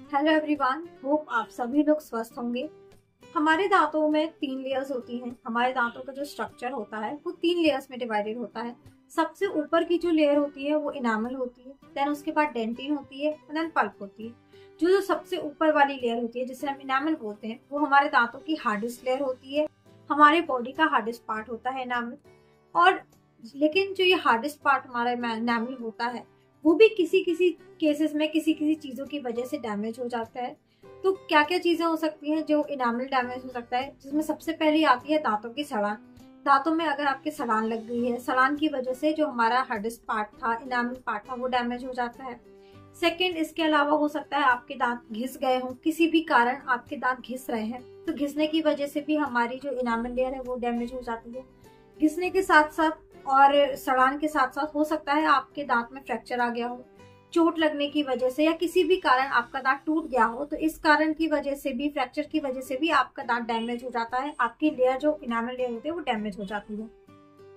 Hello everyone, hope आप सभी लोग स्वस्थ होंगे। हमारे दांतों में 3 लेयर्स होती हैं। हमारे दांतों का जो स्ट्रक्चर होता है वो 3 लेयर्स में डिवाइडेड होता है। सबसे ऊपर की जो लेयर होती है वो इनामल होती है, देन उसके बाद डेंटिन होती है, देन पल्प होती है। जो सबसे ऊपर वाली लेयर होती है जिसे हम इनामल बोलते हैं वो हमारे दांतों की हार्डेस्ट लेयर होती है। हमारे बॉडी का हार्डेस्ट पार्ट होता है इनामल। और लेकिन जो ये हार्डेस्ट पार्ट हमारा इनामल होता है वो भी किसी किसी केसेस में किसी किसी चीजों की वजह से डैमेज हो जाता है। तो क्या क्या चीजें हो सकती हैं जो इनामल डैमेज हो सकता है, जिसमें सबसे पहली आती है दांतों की सड़ान। दांतों में अगर आपके सड़ान लग गई है, सड़ान की वजह से जो हमारा हार्डेस्ट पार्ट था, इनामल पार्ट था, वो डैमेज हो जाता है। सेकेंड, इसके अलावा हो सकता है आपके दांत घिस गए हों, किसी भी कारण आपके दांत घिस रहे हैं तो घिसने की वजह से भी हमारी जो इनामल लेयर है वो डैमेज हो जाती है। घिसने के साथ साथ और सड़ान के साथ साथ हो सकता है आपके दांत में फ्रैक्चर आ गया हो, चोट लगने की वजह से, या किसी भी कारण आपका दांत टूट गया हो। तो इस कारण की वजह से भी, फ्रैक्चर की वजह से भी आपका दांत डैमेज हो जाता है, आपकी लेयर जो इनामल लेयर होती है वो डैमेज हो जाती है।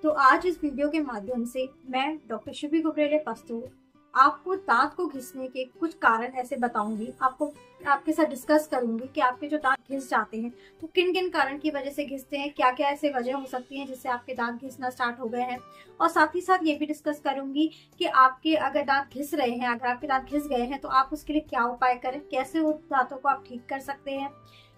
तो आज इस वीडियो के माध्यम से मैं डॉक्टर शुभी गुब्रेले पस्तूर आपको दांत को घिसने के कुछ कारण ऐसे बताऊंगी, आपके साथ डिस्कस करूंगी कि आपके जो दांत घिस जाते हैं तो किन किन कारण की वजह से घिसते हैं, क्या क्या ऐसे वजह हो सकती हैं जिससे आपके दांत घिसना स्टार्ट हो गए हैं। और साथ ही साथ ये भी डिस्कस करूंगी कि आपके अगर दांत घिस रहे हैं, अगर आपके दांत घिस गए हैं तो आप उसके लिए क्या उपाय करें, कैसे उस दांतों को आप ठीक कर सकते हैं।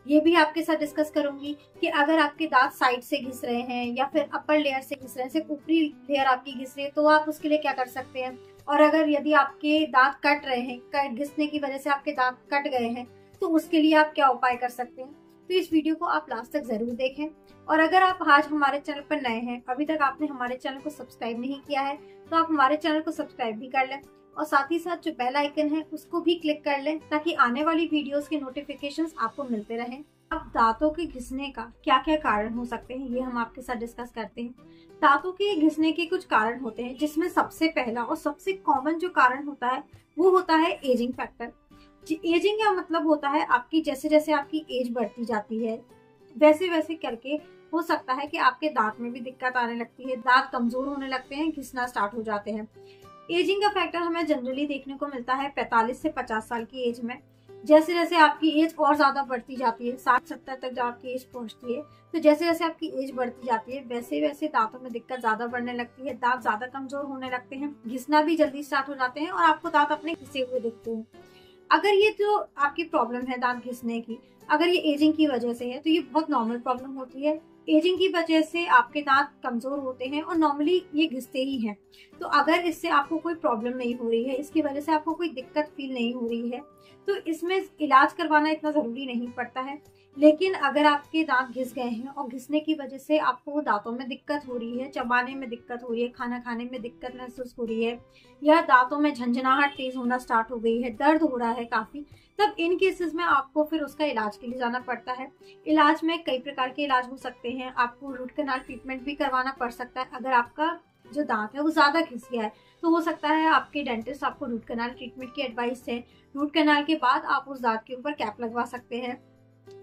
ये भी आपके साथ डिस्कस करूंगी कि अगर आपके दांत साइड से घिस रहे हैं या फिर अपर लेयर से घिस रहे हैं, सिर्फ ऊपरी लेयर आपकी घिस रही है, तो आप उसके लिए क्या कर सकते हैं। और अगर यदि आपके दांत कट रहे हैं, घिसने की वजह से आपके दांत कट गए हैं, तो उसके लिए आप क्या उपाय कर सकते हैं। तो इस वीडियो को आप लास्ट तक जरूर देखें। और अगर आप आज हमारे चैनल पर नए हैं, अभी तक आपने हमारे चैनल को सब्सक्राइब नहीं किया है, तो आप हमारे चैनल को सब्सक्राइब भी कर लें और साथ ही साथ जो बेल आइकन है उसको भी क्लिक कर लें ताकि आने वाली वीडियोस के नोटिफिकेशंस आपको मिलते रहें। अब दांतों के घिसने का क्या क्या कारण हो सकते हैं ये हम आपके साथ डिस्कस करते हैं। दांतों के घिसने के कुछ कारण होते हैं, जिसमें सबसे पहला और सबसे कॉमन जो कारण होता है वो होता है एजिंग फैक्टर। एजिंग का मतलब होता है आपकी जैसे जैसे आपकी एज बढ़ती जाती है वैसे वैसे करके हो सकता है कि आपके दांत में भी दिक्कत आने लगती है, दांत कमजोर होने लगते हैं, घिसना स्टार्ट हो जाते हैं। एजिंग का फैक्टर हमें जनरली देखने को मिलता है 45 से 50 साल की एज में। जैसे जैसे आपकी एज और ज्यादा बढ़ती जाती है, 60-70 तक जब आपकी एज पहुंचती है, तो जैसे जैसे आपकी एज बढ़ती जाती है वैसे वैसे दांतों में दिक्कत ज्यादा बढ़ने लगती है, दांत ज्यादा कमजोर होने लगते हैं, घिसना भी जल्दी स्टार्ट हो जाते हैं और आपको दांत अपने घिसे हुए दिखते हैं। अगर ये जो आपकी प्रॉब्लम है दांत घिसने की, अगर ये एजिंग की वजह से है तो ये बहुत नॉर्मल प्रॉब्लम होती है। एजिंग की वजह से आपके दांत कमजोर होते हैं और नॉर्मली ये घिसते ही हैं। तो अगर इससे आपको कोई प्रॉब्लम नहीं हो रही है, इसकी वजह से आपको कोई दिक्कत फील नहीं हो रही है, तो इसमें इलाज करवाना इतना जरूरी नहीं पड़ता है। लेकिन अगर आपके दांत घिस गए हैं और घिसने की वजह से आपको दांतों में दिक्कत हो रही है, चबाने में दिक्कत हो रही है, खाना खाने में दिक्कत महसूस हो रही है, या दांतों में झंझनाहट तेज होना स्टार्ट हो गई है, दर्द हो रहा है काफी, तब इन केसेस में आपको फिर उसका इलाज के लिए जाना पड़ता है। इलाज में कई प्रकार के इलाज हो सकते हैं, आपको रूट कैनाल ट्रीटमेंट भी करवाना पड़ सकता है। अगर आपका जो दांत है वो ज्यादा घिस गया है तो हो सकता है आपके डेंटिस्ट आपको रूट कैनाल ट्रीटमेंट की एडवाइस है। रूट कैनाल के बाद आप उस दांत के ऊपर कैप लगवा सकते हैं।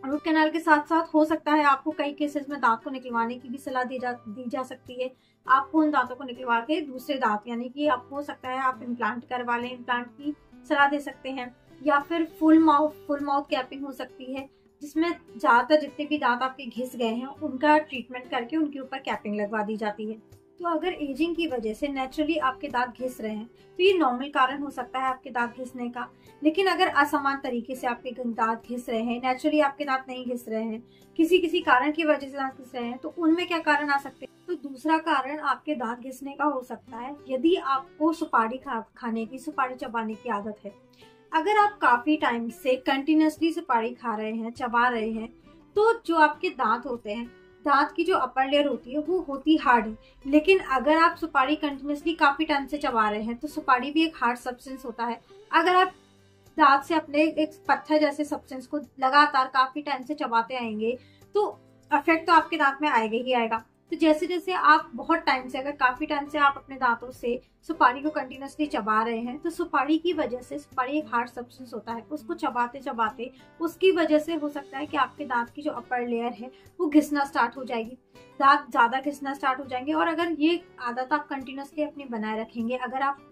रूट कैनाल के साथ साथ हो सकता है आपको कई केसेस में दांत को निकलवाने की भी सलाह दी जा सकती है। आपको उन दांतों को निकलवा के दूसरे दांत, यानी कि आप हो सकता है आप इम्प्लांट करवा लें, इम्प्लांट की सलाह दे सकते हैं। या फिर फुल माउथ कैपिंग हो सकती है, जिसमें ज्यादातर जितने भी दांत आपके घिस गए हैं उनका ट्रीटमेंट करके उनके ऊपर कैपिंग लगवा दी जाती है। तो अगर एजिंग की वजह से नेचुरली आपके दांत घिस रहे हैं तो ये नॉर्मल कारण हो सकता है आपके दांत घिसने का। लेकिन अगर असमान तरीके से आपके दांत घिस रहे हैं, नेचुरली आपके दांत नहीं घिस रहे हैं, किसी किसी कारण की वजह से दांत घिस रहे हैं, तो उनमें क्या कारण आ सकते हैं। तो दूसरा कारण आपके दांत घिसने का हो सकता है यदि आपको सुपारी खाने की, सुपारी चबाने की आदत है। अगर आप काफी टाइम से कंटिन्यूअसली सुपारी खा रहे हैं, चबा रहे हैं, तो जो आपके दांत होते हैं, दांत की जो अपर लेयर होती है वो होती हार्ड है। लेकिन अगर आप सुपारी कंटिन्यूअसली काफी टाइम से चबा रहे हैं तो सुपारी भी एक हार्ड सब्सटेंस होता है। अगर आप दांत से अपने एक पत्थर जैसे सब्सटेंस को लगातार काफी टाइम से चबाते आएंगे तो इफेक्ट तो आपके दांत में आएगा ही आएगा। तो जैसे जैसे आप बहुत टाइम से, अगर काफी टाइम से आप अपने दांतों से सुपारी को कंटिन्यूअसली चबा रहे हैं, तो सुपारी की वजह से, सुपारी एक हार्ड सब्सटेंस होता है, उसको चबाते चबाते उसकी वजह से हो सकता है कि आपके दांत की जो अपर लेयर है वो घिसना स्टार्ट हो जाएगी, दांत ज्यादा घिसना स्टार्ट हो जाएंगे। और अगर ये आदत आप कंटिन्यूअसली अपनी बनाए रखेंगे, अगर आप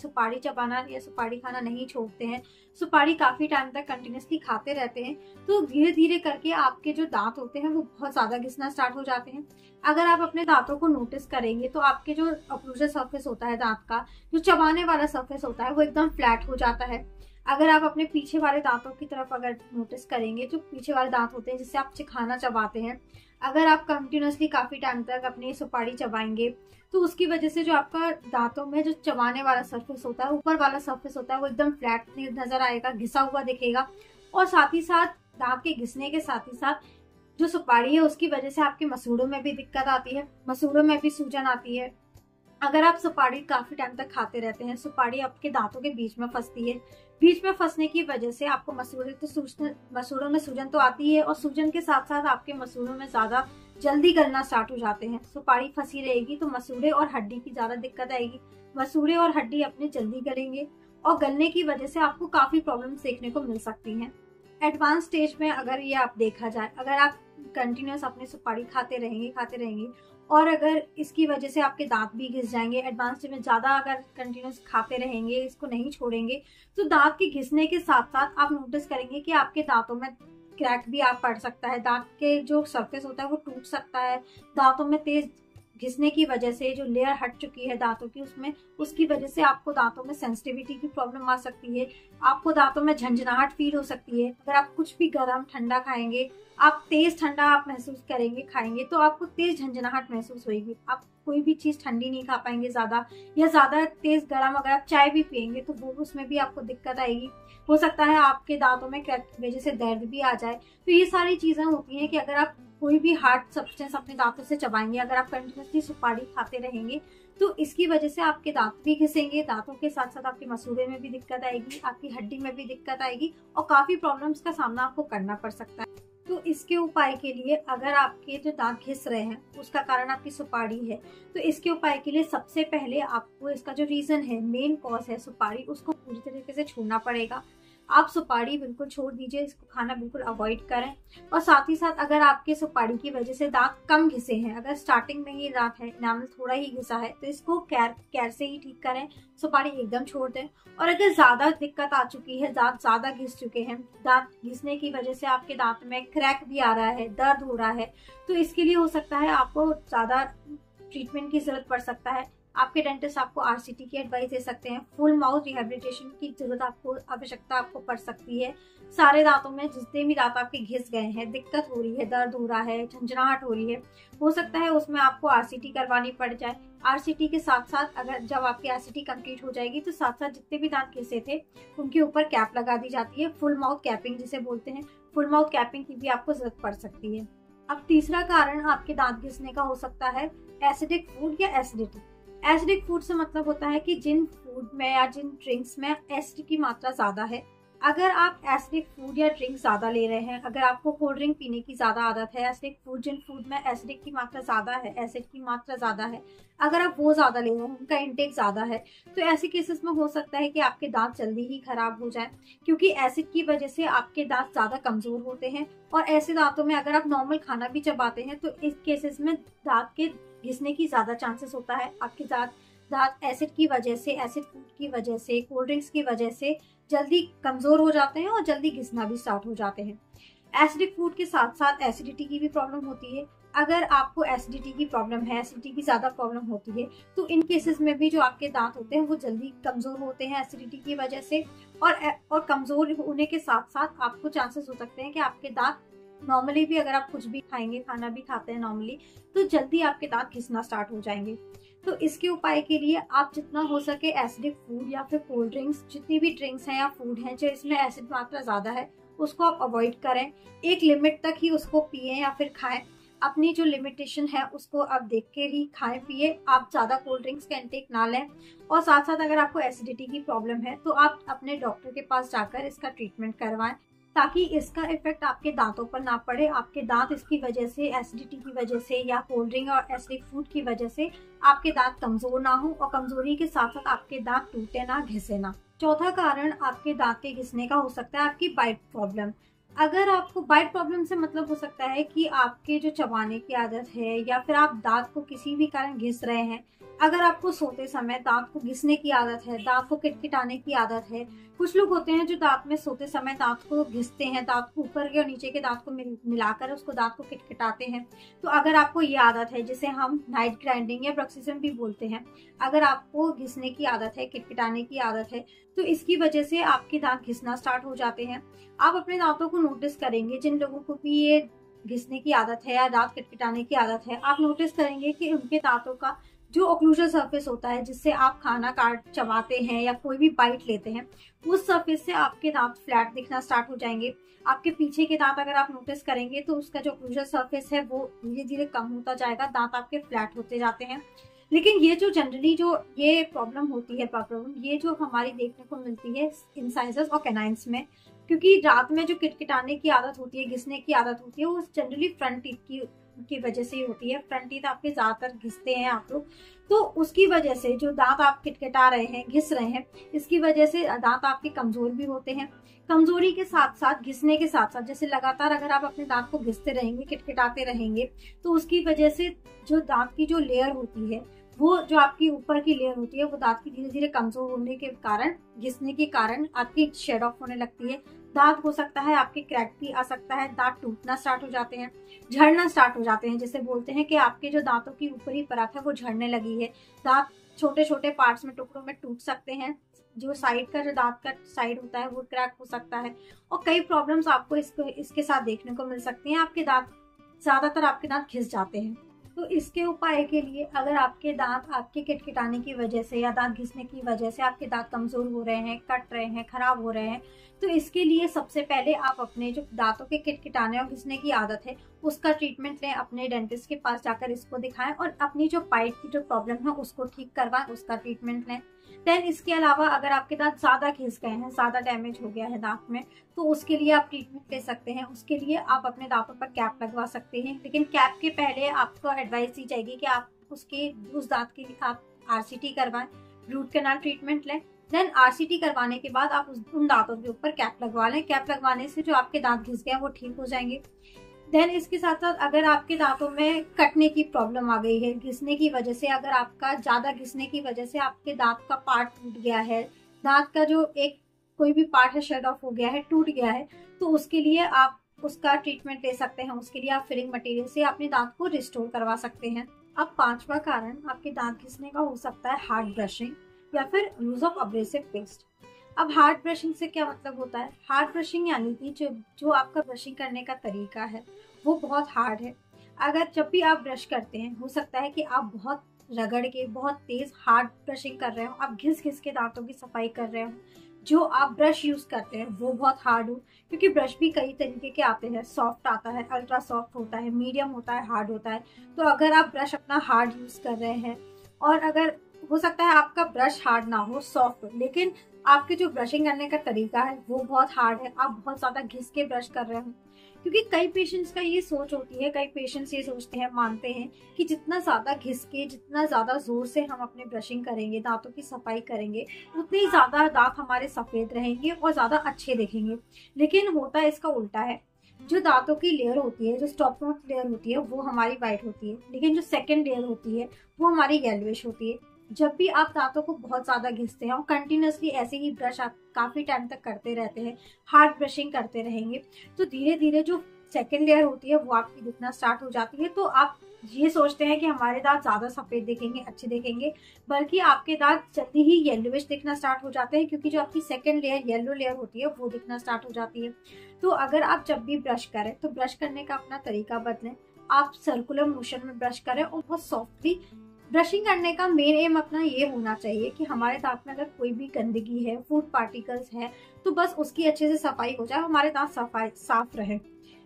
सुपारी चबाना या सुपारी खाना नहीं छोड़ते हैं, सुपारी काफी टाइम तक कंटिन्यूसली खाते रहते हैं, तो धीरे धीरे करके आपके जो दांत होते हैं वो बहुत ज्यादा घिसना स्टार्ट हो जाते हैं। अगर आप अपने दांतों को नोटिस करेंगे तो आपके जो अप्रोचल सरफेस होता है दांत का, जो चबाने वाला सरफेस होता है वो एकदम फ्लैट हो जाता है। अगर आप अपने पीछे वाले दांतों की तरफ अगर नोटिस करेंगे, जो पीछे वाले दांत होते हैं जिससे आप खाना चबाते हैं, अगर आप कंटिन्यूसली काफी टाइम तक अपनी सुपारी चबाएंगे तो उसकी वजह से जो आपका दांतों में जो चबाने वाला सरफेस होता है, ऊपर वाला सरफेस होता है, वो एकदम फ्लैट नजर आएगा, घिसा हुआ दिखेगा। और साथ ही साथ दांत के घिसने के साथ ही साथ जो सुपारी है उसकी वजह से आपके मसूड़ों में भी दिक्कत आती है, मसूड़ों में भी सूजन आती है। अगर आप सुपारी काफी टाइम तक खाते रहते हैं, सुपारी आपके दांतों के बीच में फंसती है, बीच में फंसने की वजह से आपको मसूड़ों में सूजन तो आती है, और सूजन के साथ साथ आपके मसूड़ों में ज्यादा जल्दी गलना स्टार्ट हो जाते हैं। सुपारी फंसी रहेगी तो मसूड़े और हड्डी की ज्यादा दिक्कत आएगी, मसूड़े और हड्डी अपने जल्दी गलेंगे, और गलने की वजह से आपको काफी प्रॉब्लम्स देखने को मिल सकती हैं। एडवांस स्टेज में अगर ये आप देखा जाए, अगर आप कंटिन्यूस अपनी सुपारी खाते रहेंगे और अगर इसकी वजह से आपके दांत भी घिस जाएंगे, एडवांस स्टेज में ज्यादा अगर कंटिन्यूस खाते रहेंगे, इसको नहीं छोड़ेंगे, तो दांत के घिसने के साथ साथ आप नोटिस करेंगे कि आपके दांतों में क्रैक भी आप पड़ सकता है, दांत के जो सरफेस होता है वो टूट सकता है। दांतों में तेज घिसने की वजह से जो लेयर हट चुकी है दांतों की, उसकी वजह से आपको दांतों में सेंसिटिविटी की प्रॉब्लम आ सकती है, आपको दांतों में झंझनाहट फील हो सकती है। अगर आप कुछ भी गर्म ठंडा खाएंगे, आप तेज ठंडा आप महसूस करेंगे खाएंगे तो आपको तेज झंझनाहट महसूस होगी, आप कोई भी चीज ठंडी नहीं खा पाएंगे ज्यादा, या ज्यादा तेज गर्म अगर आप चाय भी पियेंगे तो वो उसमें भी आपको दिक्कत आएगी। हो सकता है आपके दांतों में क्रैक की वजह से दर्द भी आ जाए। तो ये सारी चीजें होती हैं कि अगर आप कोई भी हार्ड सब्सटेंस अपने दांतों से चबाएंगे, अगर आप कंटिन्यूसली सुपारी खाते रहेंगे तो इसकी वजह से आपके दांत भी घिसेंगे, दांतों के साथ साथ आपके मसूड़े में भी दिक्कत आएगी, आपकी हड्डी में भी दिक्कत आएगी, और काफी प्रॉब्लम्स का सामना आपको करना पड़ सकता है। तो इसके उपाय के लिए, अगर आपके जो दांत घिस रहे हैं उसका कारण आपकी सुपारी है, तो इसके उपाय के लिए सबसे पहले आपको इसका जो रीजन है, मेन कॉज है सुपारी, उसको पूरी तरीके से छोड़ना पड़ेगा। आप सुपारी बिल्कुल छोड़ दीजिए, इसको खाना बिल्कुल अवॉइड करें। और साथ ही साथ अगर आपके सुपारी की वजह से दांत कम घिसे हैं, अगर स्टार्टिंग में ही दांत है, इनामल थोड़ा ही घिसा है, तो इसको केयर से ही ठीक करें, सुपारी एकदम छोड़ दें। और अगर ज्यादा दिक्कत आ चुकी है, दांत ज्यादा घिस चुके हैं, दांत घिसने की वजह से आपके दांत में क्रैक भी आ रहा है, दर्द हो रहा है, तो इसके लिए हो सकता है आपको ज्यादा ट्रीटमेंट की जरूरत पड़ सकता है। आपके डेंटिस्ट आपको आरसीटी की एडवाइस दे सकते हैं, फुल माउथ रिहेबिलिटेशन की जरूरत आवश्यकता आपको पड़ सकती है। सारे दांतों में जितने भी दांत आपके घिस गए हैं, दिक्कत हो रही है, दर्द हो रहा है, झंझनाहट हो रही है, हो सकता है उसमें आपको आरसीटी करवानी पड़ जाए। आरसीटी के साथ साथ अगर जब आपकी आरसीटी कंप्लीट हो जाएगी तो साथ साथ जितने भी दांत घिसे थे उनके ऊपर कैप लगा दी जाती है, फुल माउथ कैपिंग जिसे बोलते हैं, फुल माउथ कैपिंग की भी आपको जरूरत पड़ सकती है। अब तीसरा कारण आपके दांत घिसने का हो सकता है एसिडिक फूड या एसिडिटी। एसिडिक फूड से मतलब होता है कि जिन फूड में या जिन ड्रिंक्स में एसिड की मात्रा ज्यादा है। अगर आप एसिडिक फूड या ड्रिंक ज्यादा ले रहे हैं, अगर आपको कोल्ड ड्रिंक पीने की ज्यादा आदत है, एसिडिक फूड, जिन फूड में एसिडिक की मात्रा ज्यादा है, एसिड की मात्रा ज्यादा है, अगर आप वो ज्यादा ले रहे हैं, उनका इंटेक ज्यादा है, तो ऐसे केसेस में हो सकता है कि आपके दांत जल्दी ही खराब हो जाए, क्योंकि एसिड की वजह से आपके दांत ज्यादा कमजोर होते हैं। और ऐसे दांतों में अगर आप नॉर्मल खाना भी चबाते हैं तो इस केसेस में दांत के घिसने की ज्यादा चांसेस होता है। आपके दांत एसिड की वजह से, एसिड फूड की वजह से, कोल्ड ड्रिंक्स की वजह से जल्दी कमजोर हो जाते हैं और जल्दी घिसना भी स्टार्ट हो जाते हैं। एसिडिक फूड के साथ साथ एसिडिटी की भी प्रॉब्लम होती है। अगर आपको एसिडिटी की प्रॉब्लम है, एसिडिटी की ज्यादा प्रॉब्लम होती है, तो इन केसेस में भी जो आपके दांत होते हैं वो जल्दी कमजोर होते हैं एसिडिटी की वजह से। और कमजोर होने के साथ साथ आपको चांसेस हो सकते हैं कि आपके दांत नॉर्मली भी, अगर आप कुछ भी खाएंगे, खाना भी खाते हैं नॉर्मली, तो जल्दी आपके दांत घिसना स्टार्ट हो जाएंगे। तो इसके उपाय के लिए आप जितना हो सके एसिडिक फूड या फिर कोल्ड ड्रिंक्स, जितनी भी ड्रिंक्स हैं या फूड हैं जो इसमें एसिड मात्रा ज्यादा है, उसको आप अवॉइड करें। एक लिमिट तक ही उसको पिए या फिर खाएं। अपनी जो लिमिटेशन है उसको आप देख के ही खाएं पिए। आप ज्यादा कोल्ड ड्रिंक्स का इंटेक ना लें। और साथ साथ अगर आपको एसिडिटी की प्रॉब्लम है तो आप अपने डॉक्टर के पास जाकर इसका ट्रीटमेंट करवाएं, ताकि इसका इफेक्ट आपके दांतों पर ना पड़े। आपके दांत इसकी वजह से, एसिडिटी की वजह से या कोल्ड ड्रिंक और एसिडिक फूड की वजह से आपके दांत कमजोर ना हो, और कमजोरी के साथ साथ आपके दांत टूटे ना, घिसे ना। चौथा कारण आपके दांत के घिसने का हो सकता है आपकी बाइट प्रॉब्लम। अगर आपको बाइट प्रॉब्लम से मतलब हो सकता है कि आपके जो चबाने की आदत है या फिर आप दांत को किसी भी कारण घिस रहे हैं, अगर आपको सोते समय दांत को घिसने की आदत है, दांत को किटकिटाने की आदत है, कुछ लोग होते हैं जो दांत में सोते समय दांत को घिसते हैं, दांत को ऊपर के और नीचे के दांत को मिलाकर उसको दांत को किटकिटाते हैं। तो अगर आपको ये आदत है, जिसे हम नाइट ग्राइंडिंग या ब्रक्सिज्म भी बोलते हैं, अगर आपको घिसने की आदत है, किटकिटाने की आदत है, तो इसकी वजह से आपके दांत घिसना स्टार्ट हो जाते हैं। आप अपने दांतों को नोटिस करेंगे, जिन लोगों को भी ये घिसने की आदत है या दांत किटकिटाने की आदत है, आप नोटिस करेंगे कि उनके दांतों का जो ओक्लूजल सरफेस होता है, जिससे आप खाना काट चबाते हैं या कोई भी बाइट लेते हैं, उस सरफेस से आपके दांत फ्लैट दिखना स्टार्ट हो जाएंगे। आपके पीछे के दांत अगर आप नोटिस करेंगे तो उसका जो ओक्लूजल सरफेस है वो धीरे धीरे कम होता जाएगा, दांत आपके फ्लैट होते जाते हैं। लेकिन ये जो जनरली जो ये प्रॉब्लम होती है, ये जो हमारी देखने को मिलती है इंसाइजर्स और कैनाइन्स में, क्योंकि रात में जो किटकिटाने की आदत होती है, घिसने की आदत होती है, वो जनरली फ्रंट टीथ की वजह से ही होती है। फ्रंट टीथ आपके ज्यादातर घिसते हैं आप लोग, तो उसकी वजह से जो दांत आप किटकिटा रहे हैं, घिस रहे हैं, इसकी वजह से दांत आपके कमजोर भी होते हैं। कमजोरी के साथ साथ, घिसने के साथ साथ, जैसे लगातार अगर आप अपने दांत को घिसते रहेंगे, किटकिटाते रहेंगे, तो उसकी वजह से जो दांत की जो लेयर होती है, वो जो आपकी ऊपर की लेयर होती है, वो दांत की धीरे धीरे कमजोर होने के कारण, घिसने के कारण आपकी शेड ऑफ होने लगती है। दांत हो सकता है आपके क्रैक भी आ सकता है, दांत टूटना स्टार्ट हो जाते हैं, झड़ना स्टार्ट हो जाते हैं। जैसे बोलते हैं कि आपके जो दांतों की ऊपरी परत है वो झड़ने लगी है। दांत छोटे छोटे पार्ट्स में, टुकड़ों में टूट सकते हैं। जो साइड का, जो दांत का साइड होता है, वो क्रैक हो सकता है। और कई प्रॉब्लम्स आपको इसके साथ देखने को मिल सकती हैं। आपके दांत, ज्यादातर आपके दांत घिस जाते हैं। तो इसके उपाय के लिए, अगर आपके दांत आपके किटकिटाने की वजह से या दांत घिसने की वजह से आपके दांत कमजोर हो रहे हैं, कट रहे हैं, खराब हो रहे हैं, तो इसके लिए सबसे पहले आप अपने जो दांतों के किटकिटाने और घिसने की आदत है, उसका ट्रीटमेंट लें। अपने डेंटिस्ट के पास जाकर इसको दिखाएं और अपनी जो पाइट की जो प्रॉब्लम है उसको ठीक करवाएं, उसका ट्रीटमेंट लें। देन इसके अलावा अगर आपके दांत ज्यादा घिस गए हैं, ज्यादा डैमेज हो गया है दांत में, तो उसके लिए आप ट्रीटमेंट ले सकते हैं। उसके लिए आप अपने दांतों पर कैप लगवा सकते हैं, लेकिन कैप के पहले आपको एडवाइस दी जाएगी कि आप उस दांत के लिए आप आरसीटी करवाएं, रूट कैनाल ट्रीटमेंट लें। देन आरसीटी करवाने के बाद आप उन दांतों के ऊपर कैप लगवा लें। कैप लगवाने से जो आपके दांत घिस गए हैं वो ठीक हो जाएंगे। देन इसके साथ साथ अगर आपके दांतों में कटने की प्रॉब्लम आ गई है घिसने की वजह से, अगर आपका ज्यादा घिसने की वजह से आपके दांत का पार्ट टूट गया है, दांत का जो एक कोई भी पार्ट है शेड ऑफ हो गया है, टूट गया है, तो उसके लिए आप उसका ट्रीटमेंट ले सकते हैं। उसके लिए आप फिलिंग मटेरियल से अपने दांत को रिस्टोर करवा सकते हैं। अब पांचवा कारण आपके दांत घिसने का हो सकता है हार्ड ब्रशिंग या फिर यूज ऑफ अब्रेसिव पेस्ट। अब हार्ड ब्रशिंग से क्या मतलब होता है? हार्ड ब्रशिंग यानी कि जो आपका ब्रशिंग करने का तरीका है वो बहुत हार्ड है। अगर जब भी आप ब्रश करते हैं, हो सकता है कि आप बहुत रगड़ के, बहुत तेज हार्ड ब्रशिंग कर रहे हो, आप घिस घिस के दांतों की सफाई कर रहे हो, जो आप ब्रश यूज करते हैं वो बहुत हार्ड हो, क्योंकि ब्रश भी कई तरीके के आते हैं। सॉफ्ट आता है, अल्ट्रा सॉफ्ट होता है, मीडियम होता है, हार्ड होता है। तो अगर आप ब्रश अपना हार्ड यूज कर रहे हैं, और अगर हो सकता है आपका ब्रश हार्ड ना हो, सॉफ्ट हो, लेकिन आपके जो ब्रशिंग करने का तरीका है वो बहुत हार्ड है, आप बहुत ज्यादा घिस के ब्रश कर रहे हो। क्योंकि कई पेशेंट्स का ये सोच होती है, कई पेशेंट्स ये सोचते हैं, मानते हैं कि जितना ज्यादा घिस के, जितना ज्यादा जोर से हम अपने ब्रशिंग करेंगे, दांतों की सफाई करेंगे, उतने ही ज्यादा दांत हमारे सफेद रहेंगे और ज्यादा अच्छे दिखेंगे। लेकिन होता इसका उल्टा है। जो दांतों की लेयर होती है, जो स्टॉप नोट लेयर होती है, वो हमारी वाइट होती है, लेकिन जो सेकेंड लेयर होती है वो हमारी येलोइश होती है। जब भी आप दांतों को बहुत ज्यादा घिसते हैं और कंटिन्यूअसली ऐसे ही ब्रश आप काफी टाइम तक करते रहते हैं, हार्ड ब्रशिंग करते रहेंगे, तो धीरे धीरे जो सेकेंड लेयर होती है वो आपकी दिखना स्टार्ट हो जाती है। तो आप ये सोचते हैं कि हमारे दांत ज्यादा सफेद दिखेंगे, अच्छे दिखेंगे, बल्कि आपके दांत जल्दी ही येलोइश दिखना स्टार्ट हो जाते हैं, क्योंकि जो आपकी सेकेंड लेयर, येलो लेयर होती है, वो दिखना स्टार्ट हो जाती है। तो अगर आप जब भी ब्रश करें तो ब्रश करने का अपना तरीका बदलें। आप सर्कुलर मोशन में ब्रश करें और बहुत सॉफ्टली ब्रशिंग करने का मेन एम अपना ये होना चाहिए कि हमारे दांत में अगर कोई भी गंदगी है, फूड पार्टिकल्स है, तो बस उसकी अच्छे से सफाई हो जाए, हमारे दांत साफ रहे।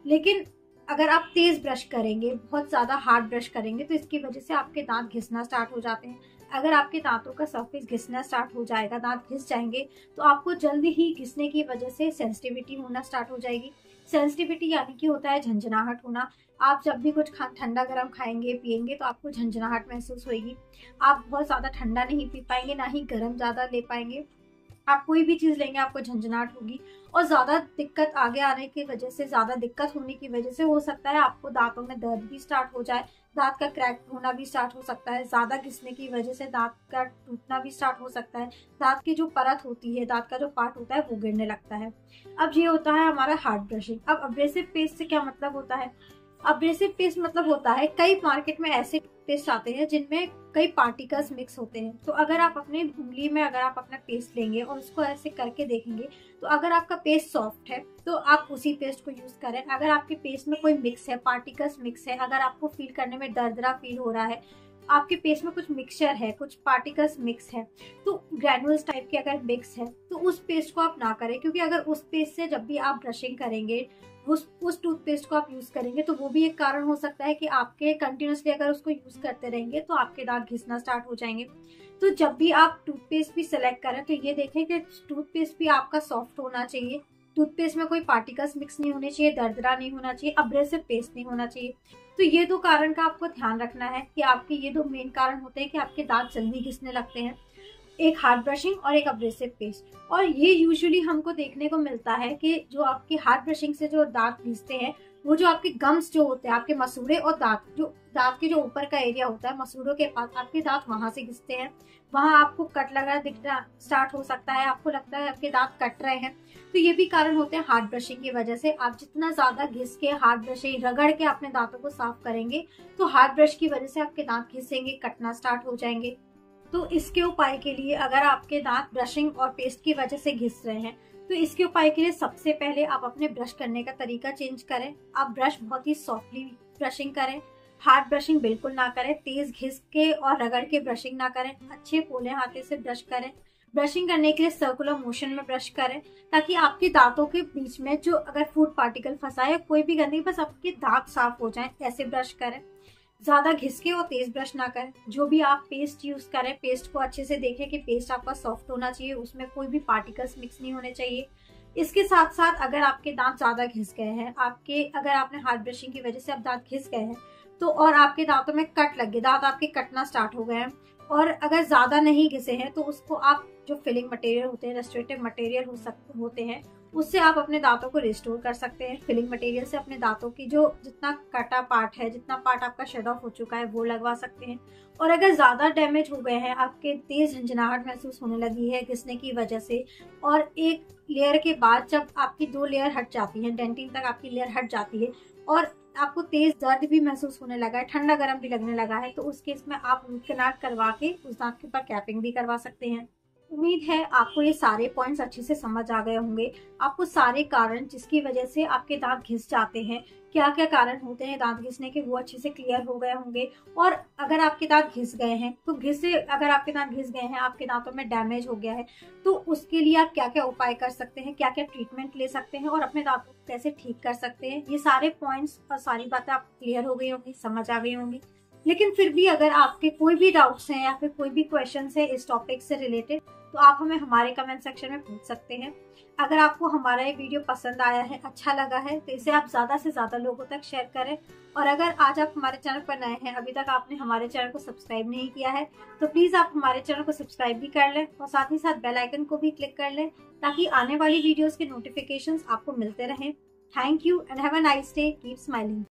लेकिन अगर आप तेज ब्रश करेंगे, बहुत ज्यादा हार्ड ब्रश करेंगे, तो इसकी वजह से आपके दांत घिसना स्टार्ट हो जाते हैं। अगर आपके दांतों का सरफेस घिसना स्टार्ट हो जाएगा, दांत घिस जाएंगे, तो आपको जल्दी ही घिसने की वजह से सेंसिटिविटी होना स्टार्ट हो जाएगी। सेंसिटिविटी यानी कि होता है झंझनाहट होना। आप जब भी कुछ ठंडा गर्म खाएंगे, पिएंगे, तो आपको झंझनाहट महसूस होगी। आप बहुत ज्यादा ठंडा नहीं पी पाएंगे, ना ही गर्म ज्यादा ले पाएंगे। आप कोई भी चीज लेंगे आपको झंझनाहट होगी, और ज्यादा दिक्कत आगे आने की वजह से, ज्यादा दिक्कत होने की वजह से हो सकता है आपको दांतों में दर्द भी स्टार्ट हो जाए, दांत का क्रैक होना भी स्टार्ट हो सकता है, ज्यादा घिसने की वजह से दांत का टूटना भी स्टार्ट हो सकता है, दांत की जो परत होती है, दांत का जो पार्ट होता है वो गिरने लगता है। अब ये होता है हमारा हार्ड ब्रशिंग। अब अब्रेसिव पेस्ट से क्या मतलब होता है? अब्रेसिव पेस्ट मतलब होता है, कई मार्केट में ऐसे पेस्ट आते हैं जिनमें कई पार्टिकल्स मिक्स होते हैं। तो अगर आप अपने उंगली में अगर आप अपना पेस्ट लेंगे और उसको ऐसे करके देखेंगे, तो अगर आपका पेस्ट सॉफ्ट है तो आप उसी पेस्ट को यूज करें। अगर आपके पेस्ट में कोई मिक्स है, पार्टिकल्स मिक्स है, अगर आपको फील करने में दर्दरा फील हो रहा है, आपके पेस्ट में कुछ मिक्सचर है, कुछ पार्टिकल्स मिक्स है, तो ग्रैनुल्स टाइप के अगर मिक्स है, तो उस पेस्ट को आप ना करें। क्योंकि अगर उस पेस्ट से जब भी आप ब्रशिंग करेंगे, उस टूथपेस्ट को आप यूज करेंगे, तो वो भी एक कारण हो सकता है कि आपके कंटिन्यूसली अगर उसको यूज करते रहेंगे तो आपके दांत घिसना स्टार्ट हो जाएंगे। तो जब भी आप टूथपेस्ट भी सिलेक्ट करें तो ये देखें कि टूथपेस्ट भी आपका सॉफ्ट होना चाहिए, टूथपेस्ट में कोई पार्टिकल्स मिक्स नहीं होने चाहिए, दरदरा नहीं होना चाहिए, अब्रेसिव पेस्ट नहीं होना चाहिए। तो ये दो कारण का आपको ध्यान रखना है कि आपके ये दो मेन कारण होते हैं कि आपके दांत जल्दी घिसने लगते हैं, एक हार्ड ब्रशिंग और एक अब्रेसिव पेस्ट। और ये यूजुअली हमको देखने को मिलता है कि जो आपकी हार्ड ब्रशिंग से जो दांत घिसते हैं, वो जो आपके गम्स जो होते हैं, आपके मसूड़े और दांत के जो ऊपर का एरिया होता है, मसूड़ों के पास आपके दांत वहां से घिसते हैं, वहां आपको कट लगा दिखना स्टार्ट हो सकता है, आपको लगता है आपके दांत कट रहे हैं। तो ये भी कारण होते हैं हार्ड ब्रशिंग की वजह से। आप जितना ज्यादा घिस के हार्ड ब्रशिंग रगड़ के अपने दांतों को साफ करेंगे, तो हार्ड ब्रश की वजह से आपके दांत घिसेंगे, कटना स्टार्ट हो जाएंगे। तो इसके उपाय के लिए, अगर आपके दांत ब्रशिंग और पेस्ट की वजह से घिस रहे हैं, तो इसके उपाय के लिए सबसे पहले आप अपने ब्रश करने का तरीका चेंज करें। आप ब्रश बहुत ही सॉफ्टली ब्रशिंग करें, हार्ड ब्रशिंग बिल्कुल ना करें, तेज घिस के और रगड़ के ब्रशिंग ना करें, अच्छे पोले हाथे से ब्रश करें। ब्रशिंग करने के लिए सर्कुलर मोशन में ब्रश करें, ताकि आपके दांतों के बीच में जो अगर फूड पार्टिकल फंसा है, कोई भी गंदगी, बस आपके दांत साफ हो जाएं, ऐसे ब्रश करें। ज्यादा घिसके और तेज ब्रश ना करें। जो भी आप पेस्ट यूज करें, पेस्ट को अच्छे से देखें कि पेस्ट आपका सॉफ्ट होना चाहिए, उसमें कोई भी पार्टिकल्स मिक्स नहीं होने चाहिए। इसके साथ साथ अगर आपके दांत ज्यादा घिस गए हैं, अगर आपने हार्ड ब्रशिंग की वजह से अब दांत घिस गए हैं, तो और आपके दांतों में कट लग गए, दांत आपके कटना स्टार्ट हो गए हैं, और अगर ज्यादा नहीं घिसे हैं, तो उसको आप जो फिलिंग मटेरियल होते हैं, रेस्टोरेटिव मटेरियल होते हैं, उससे आप अपने दांतों को रिस्टोर कर सकते हैं। फिलिंग मटेरियल से अपने दांतों की जो जितना कटा पार्ट है, जितना पार्ट आपका शेड ऑफ हो चुका है, वो लगवा सकते हैं। और अगर ज्यादा डैमेज हो गए हैं, आपके तेज झंझनाहट महसूस होने लगी है घिसने की वजह से, और एक लेयर के बाद जब आपकी 2 लेयर हट जाती है, डेंटिंग तक आपकी लेयर हट जाती है, और आपको तेज दर्द भी महसूस होने लगा है, ठंडा गर्म भी लगने लगा है, तो उस केस में आप रूट कैनाल करवा के उस दांत के ऊपर कैपिंग भी करवा सकते हैं। उम्मीद है आपको ये सारे पॉइंट्स अच्छे से समझ आ गए होंगे। आपको सारे कारण जिसकी वजह से आपके दांत घिस जाते हैं, क्या क्या कारण होते हैं दांत घिसने के, वो अच्छे से क्लियर हो गए होंगे। और अगर आपके दांत घिस गए हैं, तो अगर आपके दांत घिस गए हैं, आपके दांतों में डैमेज हो गया है, तो उसके लिए आप क्या क्या उपाय कर सकते हैं, क्या क्या ट्रीटमेंट ले सकते हैं, और अपने दांतों को कैसे ठीक कर सकते हैं। ये सारे पॉइंट्स और सारी बातें आप क्लियर हो गई होंगी, समझ आ गई होंगी। लेकिन फिर भी अगर आपके कोई भी डाउट्स हैं या फिर कोई भी क्वेश्चन है इस टॉपिक से रिलेटेड, तो आप हमें हमारे कमेंट सेक्शन में पूछ सकते हैं। अगर आपको हमारा ये वीडियो पसंद आया है, अच्छा लगा है, तो इसे आप ज्यादा से ज्यादा लोगों तक शेयर करें। और अगर आज आप हमारे चैनल पर नए हैं, अभी तक आपने हमारे चैनल को सब्सक्राइब नहीं किया है, तो प्लीज आप हमारे चैनल को सब्सक्राइब भी कर लें, और साथ ही साथ बेल आइकन को भी क्लिक कर लें, ताकि आने वाली वीडियोस के नोटिफिकेशंस आपको मिलते रहें। Thank you and have a nice day, keep smiling.